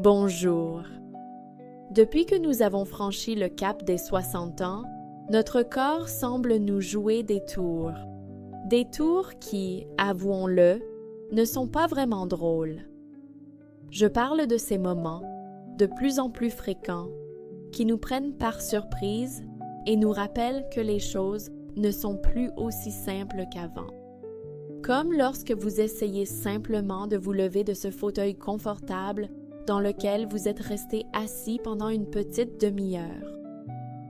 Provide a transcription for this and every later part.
Bonjour. Depuis que nous avons franchi le cap des 60 ans, notre corps semble nous jouer des tours. Des tours qui, avouons-le, ne sont pas vraiment drôles. Je parle de ces moments, de plus en plus fréquents, qui nous prennent par surprise et nous rappellent que les choses ne sont plus aussi simples qu'avant. Comme lorsque vous essayez simplement de vous lever de ce fauteuil confortable dans lequel vous êtes resté assis pendant une petite demi-heure.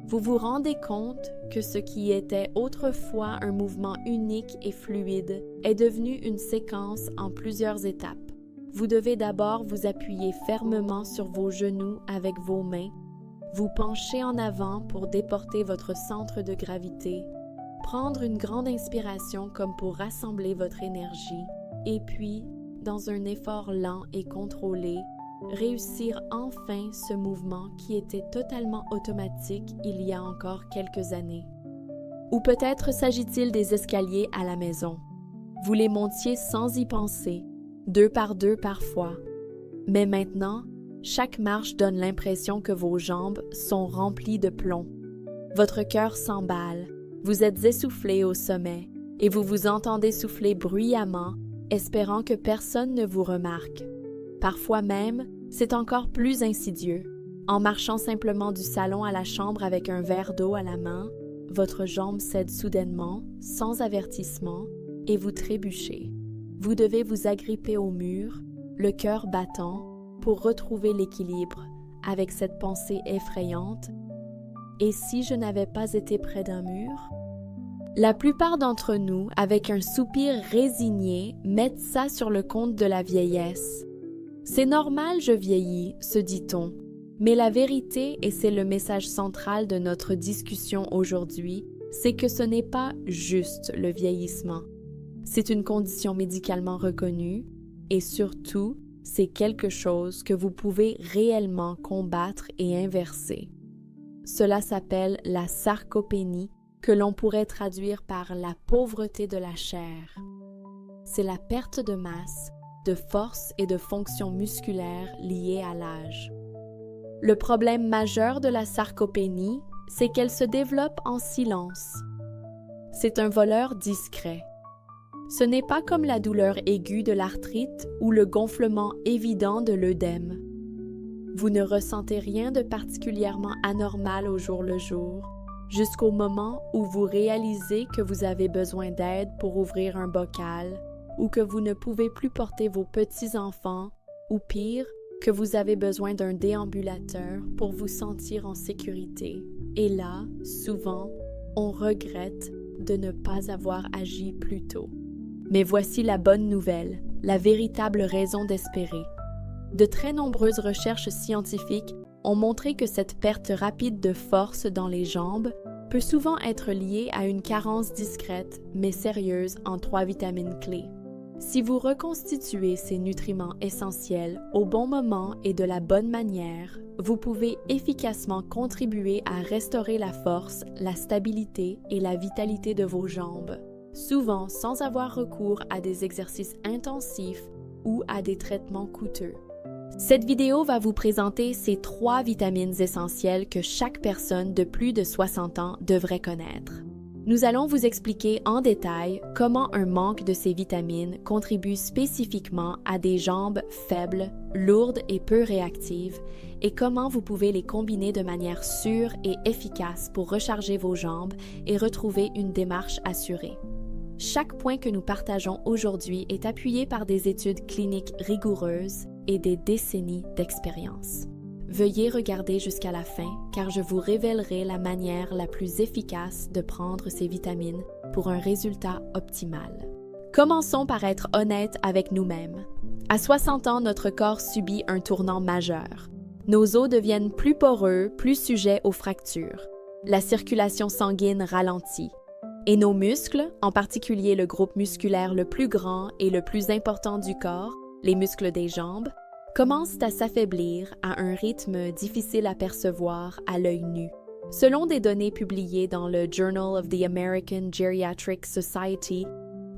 Vous vous rendez compte que ce qui était autrefois un mouvement unique et fluide est devenu une séquence en plusieurs étapes. Vous devez d'abord vous appuyer fermement sur vos genoux avec vos mains, vous pencher en avant pour déporter votre centre de gravité, prendre une grande inspiration comme pour rassembler votre énergie, et puis, dans un effort lent et contrôlé, réussir enfin ce mouvement qui était totalement automatique il y a encore quelques années. Ou peut-être s'agit-il des escaliers à la maison. Vous les montiez sans y penser, 2 par 2 parfois. Mais maintenant, chaque marche donne l'impression que vos jambes sont remplies de plomb. Votre cœur s'emballe, vous êtes essoufflé au sommet et vous vous entendez souffler bruyamment, espérant que personne ne vous remarque. Parfois même, c'est encore plus insidieux. En marchant simplement du salon à la chambre avec un verre d'eau à la main, votre jambe cède soudainement, sans avertissement, et vous trébuchez. Vous devez vous agripper au mur, le cœur battant, pour retrouver l'équilibre, avec cette pensée effrayante. Et si je n'avais pas été près d'un mur? La plupart d'entre nous, avec un soupir résigné, mettent ça sur le compte de la vieillesse. C'est normal, je vieillis, se dit-on, mais la vérité, et c'est le message central de notre discussion aujourd'hui, c'est que ce n'est pas juste le vieillissement. C'est une condition médicalement reconnue et surtout, c'est quelque chose que vous pouvez réellement combattre et inverser. Cela s'appelle la sarcopénie, que l'on pourrait traduire par la pauvreté de la chair. C'est la perte de masse, de force et de fonction musculaire liées à l'âge. Le problème majeur de la sarcopénie, c'est qu'elle se développe en silence. C'est un voleur discret. Ce n'est pas comme la douleur aiguë de l'arthrite ou le gonflement évident de l'œdème. Vous ne ressentez rien de particulièrement anormal au jour le jour, jusqu'au moment où vous réalisez que vous avez besoin d'aide pour ouvrir un bocal, ou que vous ne pouvez plus porter vos petits-enfants, ou pire, que vous avez besoin d'un déambulateur pour vous sentir en sécurité. Et là, souvent, on regrette de ne pas avoir agi plus tôt. Mais voici la bonne nouvelle, la véritable raison d'espérer. De très nombreuses recherches scientifiques ont montré que cette perte rapide de force dans les jambes peut souvent être liée à une carence discrète mais sérieuse en 3 vitamines clés. Si vous reconstituez ces nutriments essentiels au bon moment et de la bonne manière, vous pouvez efficacement contribuer à restaurer la force, la stabilité et la vitalité de vos jambes, souvent sans avoir recours à des exercices intensifs ou à des traitements coûteux. Cette vidéo va vous présenter ces 3 vitamines essentielles que chaque personne de plus de 60 ans devrait connaître. Nous allons vous expliquer en détail comment un manque de ces vitamines contribue spécifiquement à des jambes faibles, lourdes et peu réactives, et comment vous pouvez les combiner de manière sûre et efficace pour recharger vos jambes et retrouver une démarche assurée. Chaque point que nous partageons aujourd'hui est appuyé par des études cliniques rigoureuses et des décennies d'expérience. Veuillez regarder jusqu'à la fin car je vous révélerai la manière la plus efficace de prendre ces vitamines pour un résultat optimal. Commençons par être honnêtes avec nous-mêmes. À 60 ans, notre corps subit un tournant majeur. Nos os deviennent plus poreux, plus sujets aux fractures. La circulation sanguine ralentit. Et nos muscles, en particulier le groupe musculaire le plus grand et le plus important du corps, les muscles des jambes, commencent à s'affaiblir à un rythme difficile à percevoir à l'œil nu. Selon des données publiées dans le Journal of the American Geriatric Society,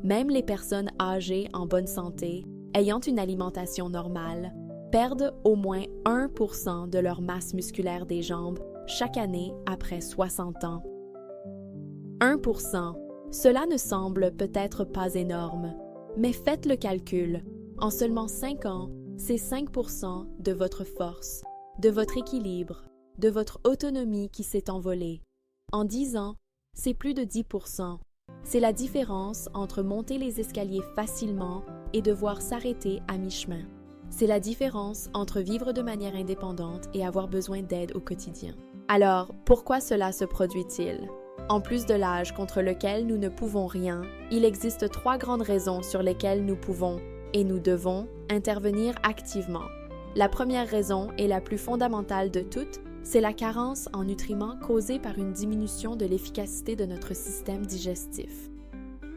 même les personnes âgées en bonne santé, ayant une alimentation normale, perdent au moins 1% de leur masse musculaire des jambes chaque année après 60 ans. 1%, cela ne semble peut-être pas énorme, mais faites le calcul. En seulement 5 ans, c'est 5% de votre force, de votre équilibre, de votre autonomie qui s'est envolée. En 10 ans, c'est plus de 10%. C'est la différence entre monter les escaliers facilement et devoir s'arrêter à mi-chemin. C'est la différence entre vivre de manière indépendante et avoir besoin d'aide au quotidien. Alors, pourquoi cela se produit-il? En plus de l'âge contre lequel nous ne pouvons rien, il existe 3 grandes raisons sur lesquelles nous pouvons, et nous devons, intervenir activement. La première raison, et la plus fondamentale de toutes, c'est la carence en nutriments causée par une diminution de l'efficacité de notre système digestif.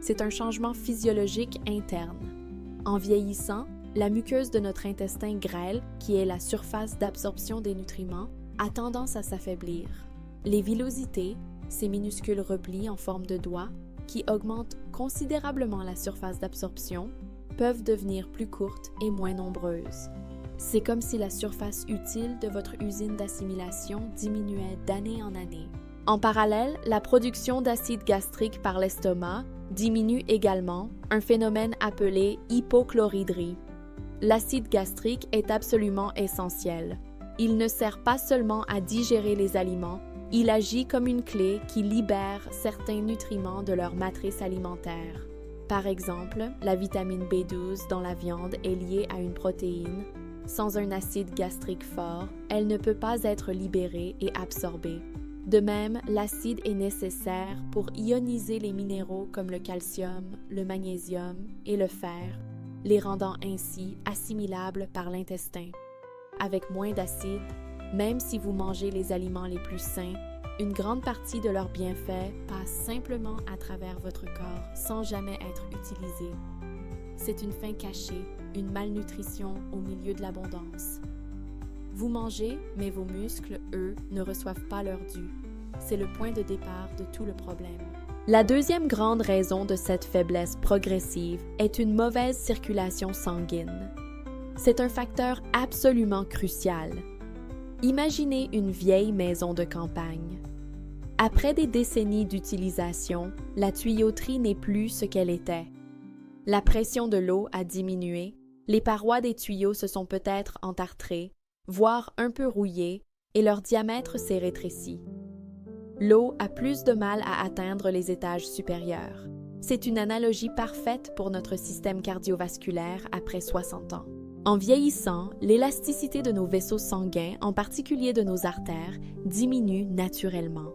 C'est un changement physiologique interne. En vieillissant, la muqueuse de notre intestin grêle, qui est la surface d'absorption des nutriments, a tendance à s'affaiblir. Les villosités, ces minuscules replis en forme de doigts, qui augmentent considérablement la surface d'absorption, peuvent devenir plus courtes et moins nombreuses. C'est comme si la surface utile de votre usine d'assimilation diminuait d'année en année. En parallèle, la production d'acide gastrique par l'estomac diminue également, un phénomène appelé hypochloridrie. L'acide gastrique est absolument essentiel. Il ne sert pas seulement à digérer les aliments, il agit comme une clé qui libère certains nutriments de leur matrice alimentaire. Par exemple, la vitamine B12 dans la viande est liée à une protéine. Sans un acide gastrique fort, elle ne peut pas être libérée et absorbée. De même, l'acide est nécessaire pour ioniser les minéraux comme le calcium, le magnésium et le fer, les rendant ainsi assimilables par l'intestin. Avec moins d'acide, même si vous mangez les aliments les plus sains, une grande partie de leurs bienfaits passe simplement à travers votre corps sans jamais être utilisée. C'est une faim cachée, une malnutrition au milieu de l'abondance. Vous mangez, mais vos muscles, eux, ne reçoivent pas leur dû. C'est le point de départ de tout le problème. La deuxième grande raison de cette faiblesse progressive est une mauvaise circulation sanguine. C'est un facteur absolument crucial. Imaginez une vieille maison de campagne. Après des décennies d'utilisation, la tuyauterie n'est plus ce qu'elle était. La pression de l'eau a diminué, les parois des tuyaux se sont peut-être entartrées, voire un peu rouillées, et leur diamètre s'est rétréci. L'eau a plus de mal à atteindre les étages supérieurs. C'est une analogie parfaite pour notre système cardiovasculaire après 60 ans. En vieillissant, l'élasticité de nos vaisseaux sanguins, en particulier de nos artères, diminue naturellement.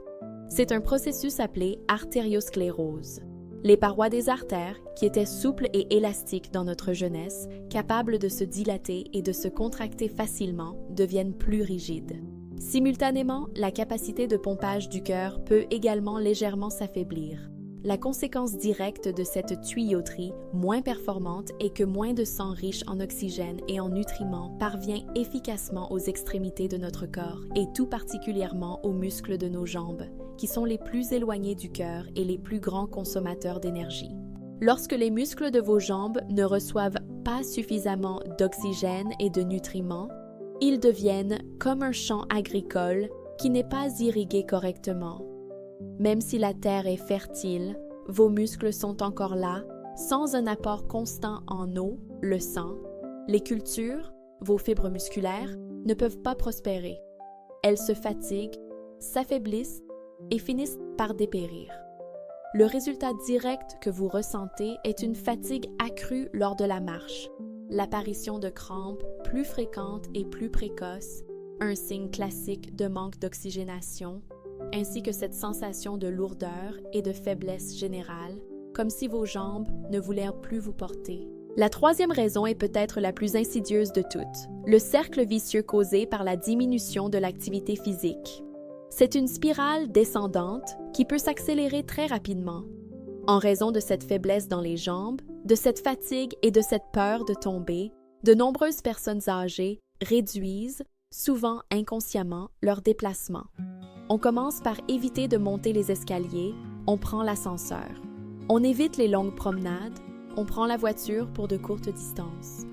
C'est un processus appelé artériosclérose. Les parois des artères, qui étaient souples et élastiques dans notre jeunesse, capables de se dilater et de se contracter facilement, deviennent plus rigides. Simultanément, la capacité de pompage du cœur peut également légèrement s'affaiblir. La conséquence directe de cette tuyauterie moins performante est que moins de sang riche en oxygène et en nutriments parvient efficacement aux extrémités de notre corps et tout particulièrement aux muscles de nos jambes, qui sont les plus éloignés du cœur et les plus grands consommateurs d'énergie. Lorsque les muscles de vos jambes ne reçoivent pas suffisamment d'oxygène et de nutriments, ils deviennent comme un champ agricole qui n'est pas irrigué correctement. Même si la terre est fertile, vos muscles sont encore là, sans un apport constant en eau, le sang. Les cultures, vos fibres musculaires, ne peuvent pas prospérer. Elles se fatiguent, s'affaiblissent et finissent par dépérir. Le résultat direct que vous ressentez est une fatigue accrue lors de la marche, l'apparition de crampes plus fréquentes et plus précoces, un signe classique de manque d'oxygénation, ainsi que cette sensation de lourdeur et de faiblesse générale, comme si vos jambes ne voulaient plus vous porter. La troisième raison est peut-être la plus insidieuse de toutes, le cercle vicieux causé par la diminution de l'activité physique. C'est une spirale descendante qui peut s'accélérer très rapidement. En raison de cette faiblesse dans les jambes, de cette fatigue et de cette peur de tomber, de nombreuses personnes âgées réduisent, souvent inconsciemment, leurs déplacements. On commence par éviter de monter les escaliers, on prend l'ascenseur. On évite les longues promenades, on prend la voiture pour de courtes distances.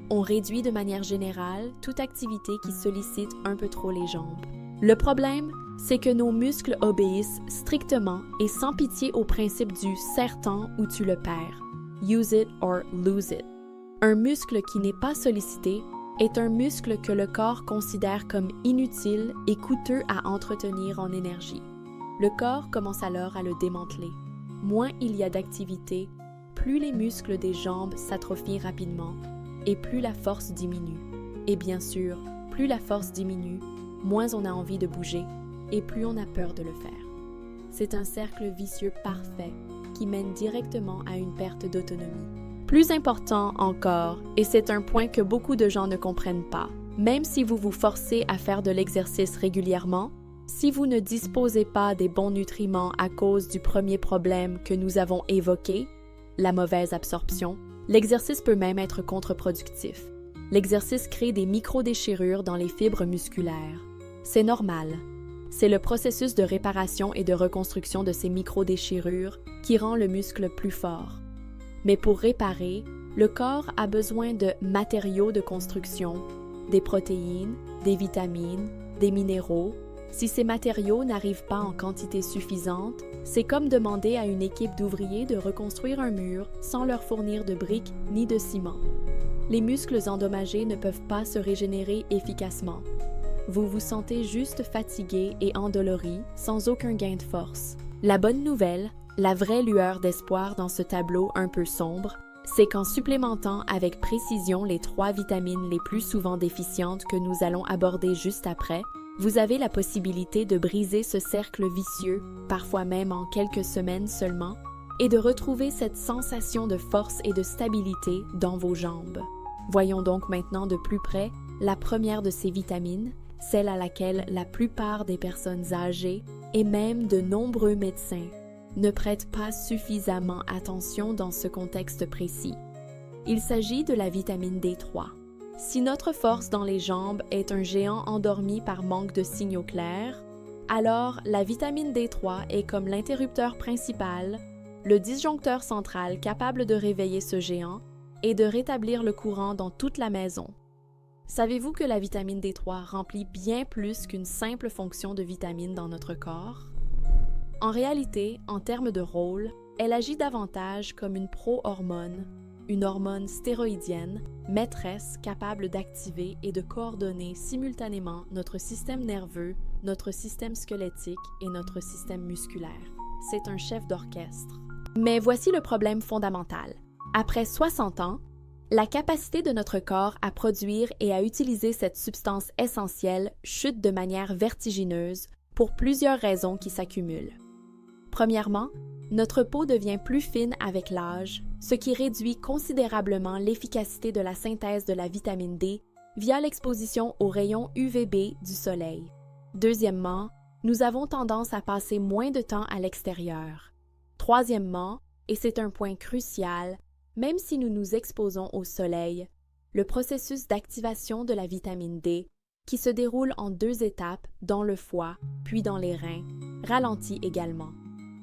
on réduit de manière générale toute activité qui sollicite un peu trop les jambes. Le problème, c'est que nos muscles obéissent strictement et sans pitié au principe du « serre-temps ou tu le perds », « use it or lose it ». Un muscle qui n'est pas sollicité est un muscle que le corps considère comme inutile et coûteux à entretenir en énergie. Le corps commence alors à le démanteler. Moins il y a d'activité, plus les muscles des jambes s'atrophient rapidement et plus la force diminue. Et bien sûr, plus la force diminue, moins on a envie de bouger et plus on a peur de le faire. C'est un cercle vicieux parfait qui mène directement à une perte d'autonomie. Plus important encore, et c'est un point que beaucoup de gens ne comprennent pas, même si vous vous forcez à faire de l'exercice régulièrement, si vous ne disposez pas des bons nutriments à cause du premier problème que nous avons évoqué, la mauvaise absorption, l'exercice peut même être contre-productif. L'exercice crée des micro-déchirures dans les fibres musculaires. C'est normal. C'est le processus de réparation et de reconstruction de ces micro-déchirures qui rend le muscle plus fort. Mais pour réparer, le corps a besoin de matériaux de construction, des protéines, des vitamines, des minéraux. Si ces matériaux n'arrivent pas en quantité suffisante, c'est comme demander à une équipe d'ouvriers de reconstruire un mur sans leur fournir de briques ni de ciment. Les muscles endommagés ne peuvent pas se régénérer efficacement. Vous vous sentez juste fatigué et endolori, sans aucun gain de force. La bonne nouvelle, la vraie lueur d'espoir dans ce tableau un peu sombre, c'est qu'en supplémentant avec précision les 3 vitamines les plus souvent déficientes que nous allons aborder juste après, vous avez la possibilité de briser ce cercle vicieux, parfois même en quelques semaines seulement, et de retrouver cette sensation de force et de stabilité dans vos jambes. Voyons donc maintenant de plus près la première de ces vitamines, celle à laquelle la plupart des personnes âgées et même de nombreux médecins ne prêtent pas suffisamment attention dans ce contexte précis. Il s'agit de la vitamine D3. Si notre force dans les jambes est un géant endormi par manque de signaux clairs, alors la vitamine D3 est comme l'interrupteur principal, le disjoncteur central capable de réveiller ce géant et de rétablir le courant dans toute la maison. Savez-vous que la vitamine D3 remplit bien plus qu'une simple fonction de vitamine dans notre corps? En réalité, en termes de rôle, elle agit davantage comme une pro-hormone, une hormone stéroïdienne, maîtresse capable d'activer et de coordonner simultanément notre système nerveux, notre système squelettique et notre système musculaire. C'est un chef d'orchestre. Mais voici le problème fondamental. Après 60 ans, la capacité de notre corps à produire et à utiliser cette substance essentielle chute de manière vertigineuse pour plusieurs raisons qui s'accumulent. Premièrement, notre peau devient plus fine avec l'âge, ce qui réduit considérablement l'efficacité de la synthèse de la vitamine D via l'exposition aux rayons UVB du soleil. Deuxièmement, nous avons tendance à passer moins de temps à l'extérieur. Troisièmement, et c'est un point crucial, même si nous nous exposons au soleil, le processus d'activation de la vitamine D, qui se déroule en 2 étapes dans le foie puis dans les reins, ralentit également.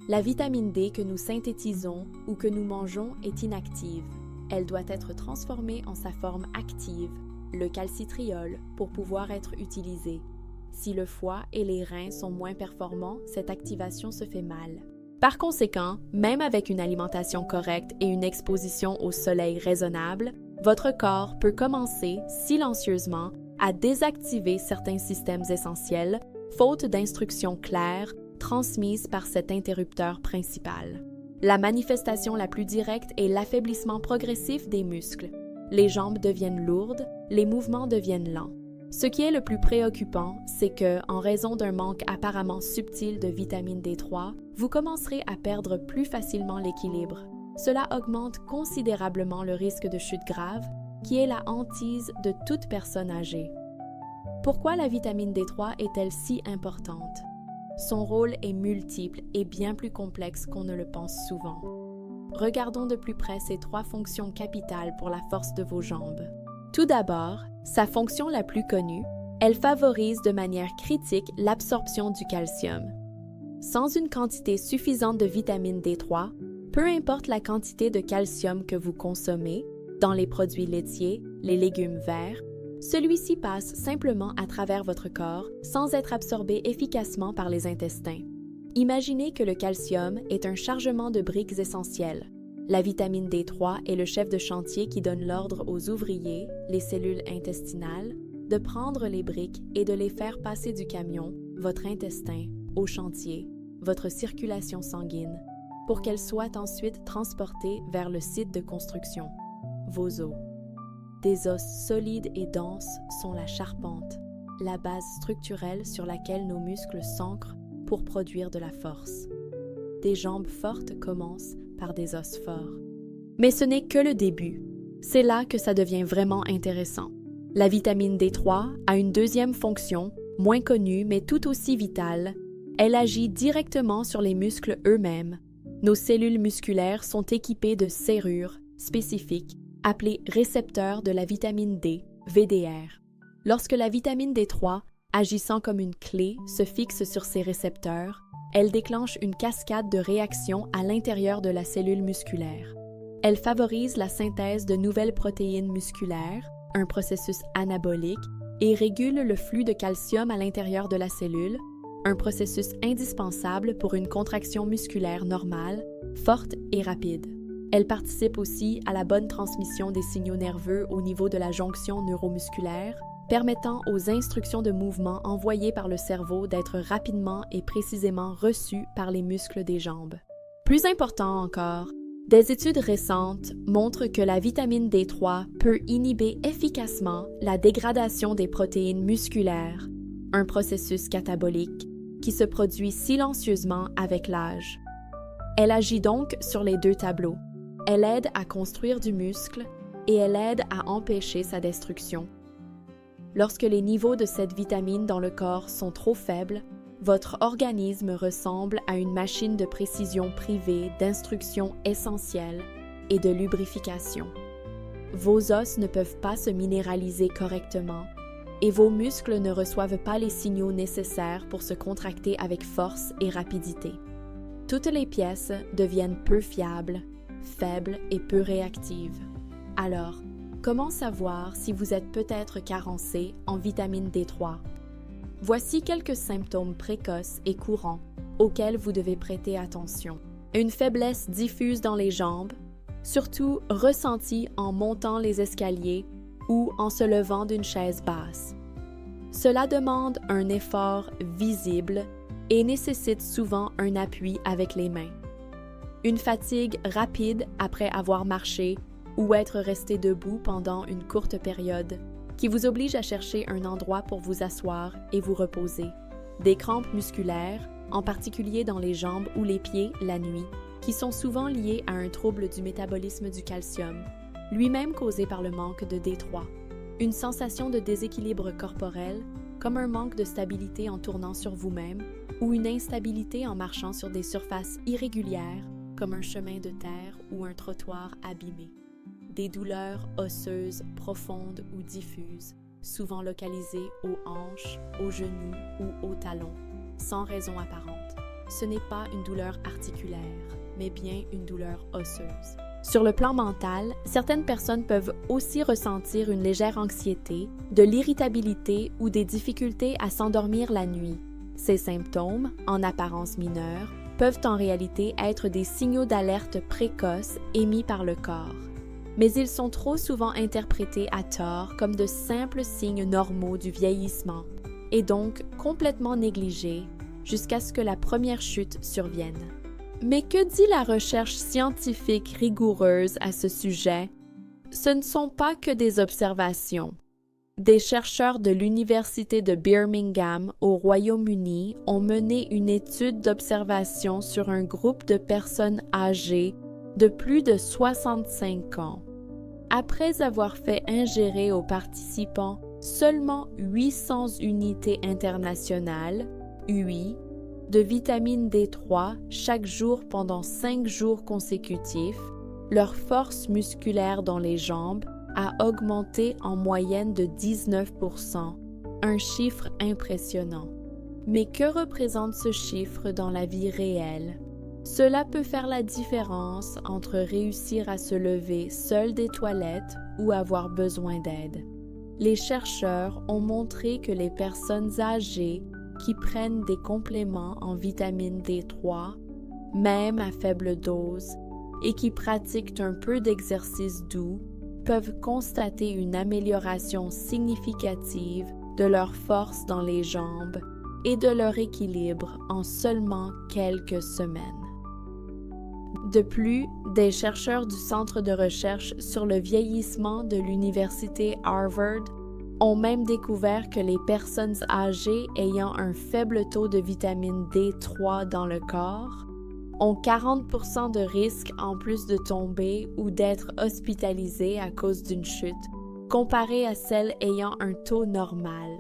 La vitamine D que nous synthétisons ou que nous mangeons est inactive. Elle doit être transformée en sa forme active, le calcitriol, pour pouvoir être utilisée. Si le foie et les reins sont moins performants, cette activation se fait mal. Par conséquent, même avec une alimentation correcte et une exposition au soleil raisonnable, votre corps peut commencer silencieusement à désactiver certains systèmes essentiels, faute d'instructions claires transmises par cet interrupteur principal. La manifestation la plus directe est l'affaiblissement progressif des muscles. Les jambes deviennent lourdes, les mouvements deviennent lents. Ce qui est le plus préoccupant, c'est que, en raison d'un manque apparemment subtil de vitamine D3, vous commencerez à perdre plus facilement l'équilibre. Cela augmente considérablement le risque de chute grave, qui est la hantise de toute personne âgée. Pourquoi la vitamine D3 est-elle si importante? Son rôle est multiple et bien plus complexe qu'on ne le pense souvent. Regardons de plus près ces 3 fonctions capitales pour la force de vos jambes. Tout d'abord, sa fonction la plus connue, elle favorise de manière critique l'absorption du calcium. Sans une quantité suffisante de vitamine D3, peu importe la quantité de calcium que vous consommez, Dans les produits laitiers, les légumes verts, celui-ci passe simplement à travers votre corps sans être absorbé efficacement par les intestins. Imaginez que le calcium est un chargement de briques essentielles. La vitamine D3 est le chef de chantier qui donne l'ordre aux ouvriers, les cellules intestinales, de prendre les briques et de les faire passer du camion, votre intestin, au chantier, votre circulation sanguine, pour qu'elles soient ensuite transportées vers le site de construction, vos os. Des os solides et denses sont la charpente, la base structurelle sur laquelle nos muscles s'ancrent pour produire de la force. Des jambes fortes commencent par des os forts. Mais ce n'est que le début. C'est là que ça devient vraiment intéressant. La vitamine D3 a une deuxième fonction, moins connue mais tout aussi vitale. Elle agit directement sur les muscles eux-mêmes. Nos cellules musculaires sont équipées de serrures spécifiques appelées récepteurs de la vitamine D, VDR. Lorsque la vitamine D3, agissant comme une clé, se fixe sur ces récepteurs, elle déclenche une cascade de réactions à l'intérieur de la cellule musculaire. Elle favorise la synthèse de nouvelles protéines musculaires, un processus anabolique, et régule le flux de calcium à l'intérieur de la cellule, un processus indispensable pour une contraction musculaire normale, forte et rapide. Elle participe aussi à la bonne transmission des signaux nerveux au niveau de la jonction neuromusculaire, permettant aux instructions de mouvement envoyées par le cerveau d'être rapidement et précisément reçues par les muscles des jambes. Plus important encore, des études récentes montrent que la vitamine D3 peut inhiber efficacement la dégradation des protéines musculaires, un processus catabolique qui se produit silencieusement avec l'âge. Elle agit donc sur les deux tableaux. Elle aide à construire du muscle et elle aide à empêcher sa destruction. Lorsque les niveaux de cette vitamine dans le corps sont trop faibles, votre organisme ressemble à une machine de précision privée d'instructions essentielles et de lubrification. Vos os ne peuvent pas se minéraliser correctement et vos muscles ne reçoivent pas les signaux nécessaires pour se contracter avec force et rapidité. Toutes les pièces deviennent peu fiables, faibles et peu réactives. Alors, comment savoir si vous êtes peut-être carencé en vitamine D3? Voici quelques symptômes précoces et courants auxquels vous devez prêter attention. Une faiblesse diffuse dans les jambes, surtout ressentie en montant les escaliers ou en se levant d'une chaise basse. Cela demande un effort visible et nécessite souvent un appui avec les mains. Une fatigue rapide après avoir marché ou être resté debout pendant une courte période, qui vous oblige à chercher un endroit pour vous asseoir et vous reposer. Des crampes musculaires, en particulier dans les jambes ou les pieds la nuit, qui sont souvent liées à un trouble du métabolisme du calcium, lui-même causé par le manque de D3. Une sensation de déséquilibre corporel, comme un manque de stabilité en tournant sur vous-même, ou une instabilité en marchant sur des surfaces irrégulières, comme un chemin de terre ou un trottoir abîmé. Des douleurs osseuses profondes ou diffuses, souvent localisées aux hanches, aux genoux ou aux talons, sans raison apparente. Ce n'est pas une douleur articulaire, mais bien une douleur osseuse. Sur le plan mental, certaines personnes peuvent aussi ressentir une légère anxiété, de l'irritabilité ou des difficultés à s'endormir la nuit. Ces symptômes, en apparence mineurs, peuvent en réalité être des signaux d'alerte précoces émis par le corps. Mais ils sont trop souvent interprétés à tort comme de simples signes normaux du vieillissement et donc complètement négligés jusqu'à ce que la première chute survienne. Mais que dit la recherche scientifique rigoureuse à ce sujet? Ce ne sont pas que des observations. Des chercheurs de l'Université de Birmingham au Royaume-Uni ont mené une étude d'observation sur un groupe de personnes âgées de plus de 65 ans. Après avoir fait ingérer aux participants seulement 800 unités internationales, UI, de vitamine D3 chaque jour pendant 5 jours consécutifs, leur force musculaire dans les jambes a augmenté en moyenne de 19%, un chiffre impressionnant. Mais que représente ce chiffre dans la vie réelle? Cela peut faire la différence entre réussir à se lever seul des toilettes ou avoir besoin d'aide. Les chercheurs ont montré que les personnes âgées qui prennent des compléments en vitamine D3, même à faible dose, et qui pratiquent un peu d'exercice doux, peuvent constater une amélioration significative de leur force dans les jambes et de leur équilibre en seulement quelques semaines. De plus, des chercheurs du Centre de recherche sur le vieillissement de l'Université Harvard ont même découvert que les personnes âgées ayant un faible taux de vitamine D3 dans le corps ont 40% de risque en plus de tomber ou d'être hospitalisées à cause d'une chute, comparé à celles ayant un taux normal.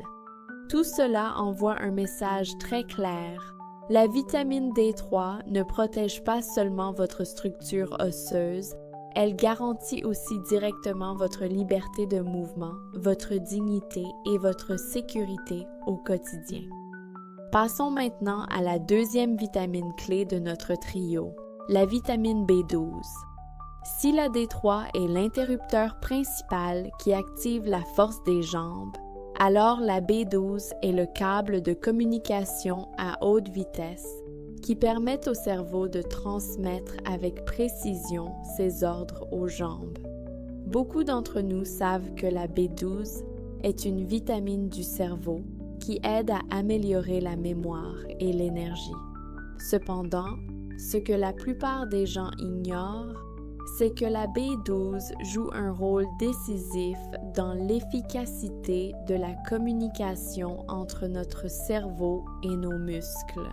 Tout cela envoie un message très clair. La vitamine D3 ne protège pas seulement votre structure osseuse, elle garantit aussi directement votre liberté de mouvement, votre dignité et votre sécurité au quotidien. Passons maintenant à la deuxième vitamine clé de notre trio, la vitamine B12. Si la D3 est l'interrupteur principal qui active la force des jambes, alors la B12 est le câble de communication à haute vitesse qui permet au cerveau de transmettre avec précision ses ordres aux jambes. Beaucoup d'entre nous savent que la B12 est une vitamine du cerveau qui aide à améliorer la mémoire et l'énergie. Cependant, ce que la plupart des gens ignorent, c'est que la B12 joue un rôle décisif dans l'efficacité de la communication entre notre cerveau et nos muscles.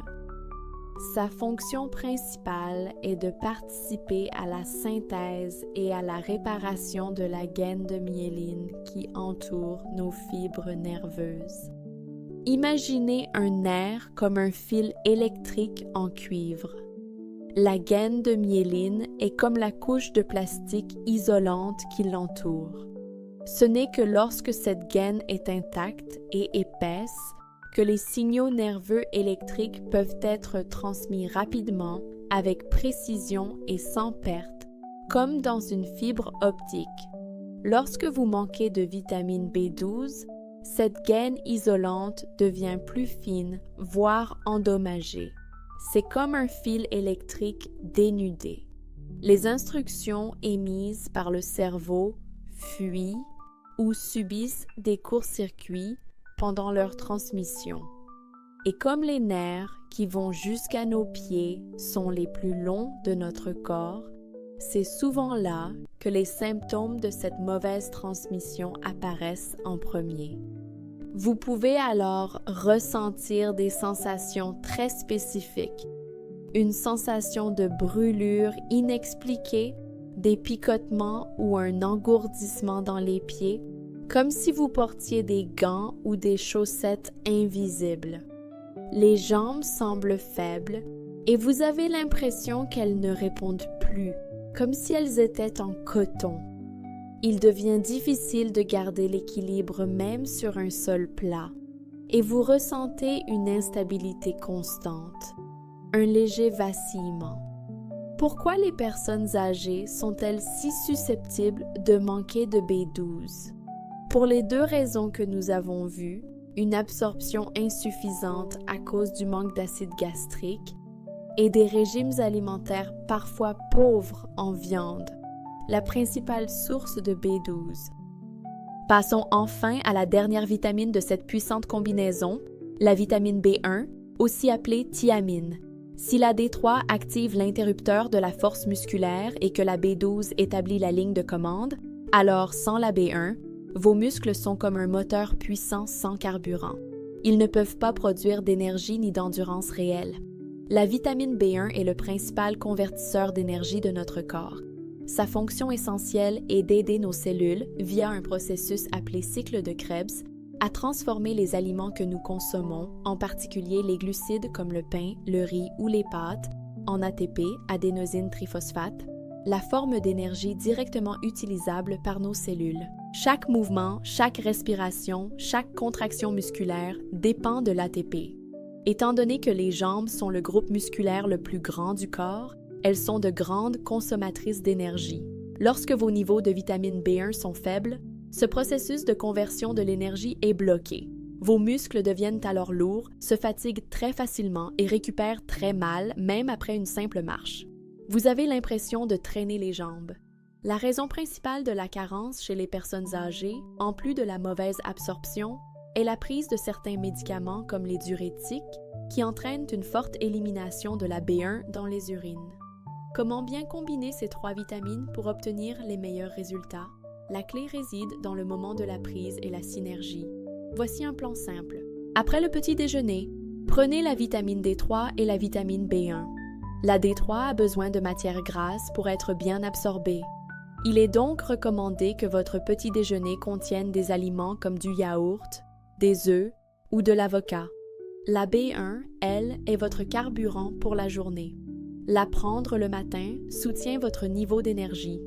Sa fonction principale est de participer à la synthèse et à la réparation de la gaine de myéline qui entoure nos fibres nerveuses. Imaginez un nerf comme un fil électrique en cuivre. La gaine de myéline est comme la couche de plastique isolante qui l'entoure. Ce n'est que lorsque cette gaine est intacte et épaisse que les signaux nerveux électriques peuvent être transmis rapidement, avec précision et sans perte, comme dans une fibre optique. Lorsque vous manquez de vitamine B12, cette gaine isolante devient plus fine, voire endommagée. C'est comme un fil électrique dénudé. Les instructions émises par le cerveau fuient ou subissent des courts-circuits pendant leur transmission. Et comme les nerfs qui vont jusqu'à nos pieds sont les plus longs de notre corps, c'est souvent là que les symptômes de cette mauvaise transmission apparaissent en premier. Vous pouvez alors ressentir des sensations très spécifiques, une sensation de brûlure inexpliquée, des picotements ou un engourdissement dans les pieds, comme si vous portiez des gants ou des chaussettes invisibles. Les jambes semblent faibles et vous avez l'impression qu'elles ne répondent plus, comme si elles étaient en coton. Il devient difficile de garder l'équilibre même sur un sol plat et vous ressentez une instabilité constante, un léger vacillement. Pourquoi les personnes âgées sont-elles si susceptibles de manquer de B12? Pour les deux raisons que nous avons vues, une absorption insuffisante à cause du manque d'acide gastrique et des régimes alimentaires parfois pauvres en viande, la principale source de B12. Passons enfin à la dernière vitamine de cette puissante combinaison, la vitamine B1, aussi appelée thiamine. Si la D3 active l'interrupteur de la force musculaire et que la B12 établit la ligne de commande, alors sans la B1, vos muscles sont comme un moteur puissant sans carburant. Ils ne peuvent pas produire d'énergie ni d'endurance réelle. La vitamine B1 est le principal convertisseur d'énergie de notre corps. Sa fonction essentielle est d'aider nos cellules, via un processus appelé cycle de Krebs, à transformer les aliments que nous consommons, en particulier les glucides comme le pain, le riz ou les pâtes, en ATP, adénosine triphosphate, la forme d'énergie directement utilisable par nos cellules. Chaque mouvement, chaque respiration, chaque contraction musculaire dépend de l'ATP. Étant donné que les jambes sont le groupe musculaire le plus grand du corps, elles sont de grandes consommatrices d'énergie. Lorsque vos niveaux de vitamine B1 sont faibles, ce processus de conversion de l'énergie est bloqué. Vos muscles deviennent alors lourds, se fatiguent très facilement et récupèrent très mal, même après une simple marche. Vous avez l'impression de traîner les jambes. La raison principale de la carence chez les personnes âgées, en plus de la mauvaise absorption, est la prise de certains médicaments comme les diurétiques qui entraînent une forte élimination de la B1 dans les urines. Comment bien combiner ces 3 vitamines pour obtenir les meilleurs résultats? La clé réside dans le moment de la prise et la synergie. Voici un plan simple. Après le petit déjeuner, prenez la vitamine D3 et la vitamine B1. La D3 a besoin de matières grasses pour être bien absorbée. Il est donc recommandé que votre petit déjeuner contienne des aliments comme du yaourt, des œufs ou de l'avocat. La B1, elle, est votre carburant pour la journée. La prendre le matin soutient votre niveau d'énergie.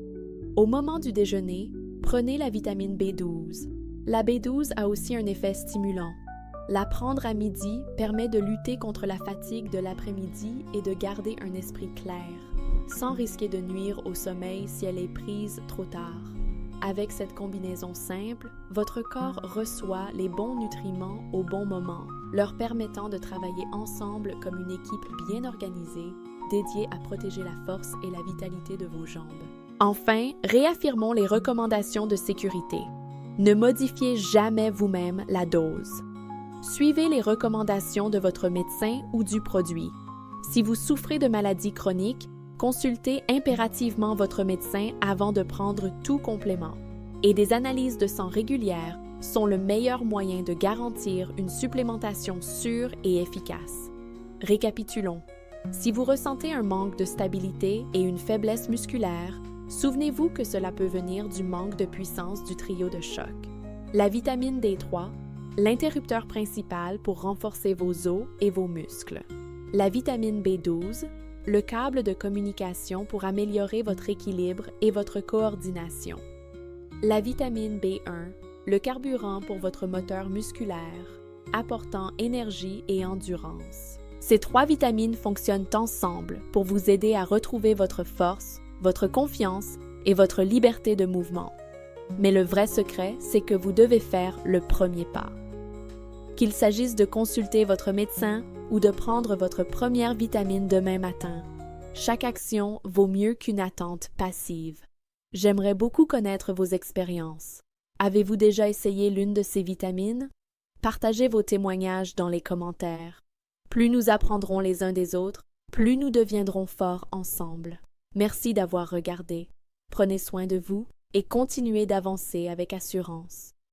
Au moment du déjeuner, prenez la vitamine B12. La B12 a aussi un effet stimulant. La prendre à midi permet de lutter contre la fatigue de l'après-midi et de garder un esprit clair, sans risquer de nuire au sommeil si elle est prise trop tard. Avec cette combinaison simple, votre corps reçoit les bons nutriments au bon moment, leur permettant de travailler ensemble comme une équipe bien organisée, dédiée à protéger la force et la vitalité de vos jambes. Enfin, réaffirmons les recommandations de sécurité. Ne modifiez jamais vous-même la dose. Suivez les recommandations de votre médecin ou du produit. Si vous souffrez de maladies chroniques, consultez impérativement votre médecin avant de prendre tout complément. Et des analyses de sang régulières sont le meilleur moyen de garantir une supplémentation sûre et efficace. Récapitulons. Si vous ressentez un manque de stabilité et une faiblesse musculaire, souvenez-vous que cela peut venir du manque de puissance du trio de choc. La vitamine D3, l'interrupteur principal pour renforcer vos os et vos muscles. La vitamine B12, le câble de communication pour améliorer votre équilibre et votre coordination. La vitamine B1, le carburant pour votre moteur musculaire, apportant énergie et endurance. Ces 3 vitamines fonctionnent ensemble pour vous aider à retrouver votre force, votre confiance et votre liberté de mouvement. Mais le vrai secret, c'est que vous devez faire le premier pas. Qu'il s'agisse de consulter votre médecin ou de prendre votre première vitamine demain matin, chaque action vaut mieux qu'une attente passive. J'aimerais beaucoup connaître vos expériences. Avez-vous déjà essayé l'une de ces vitamines? Partagez vos témoignages dans les commentaires. Plus nous apprendrons les uns des autres, plus nous deviendrons forts ensemble. Merci d'avoir regardé. Prenez soin de vous et continuez d'avancer avec assurance.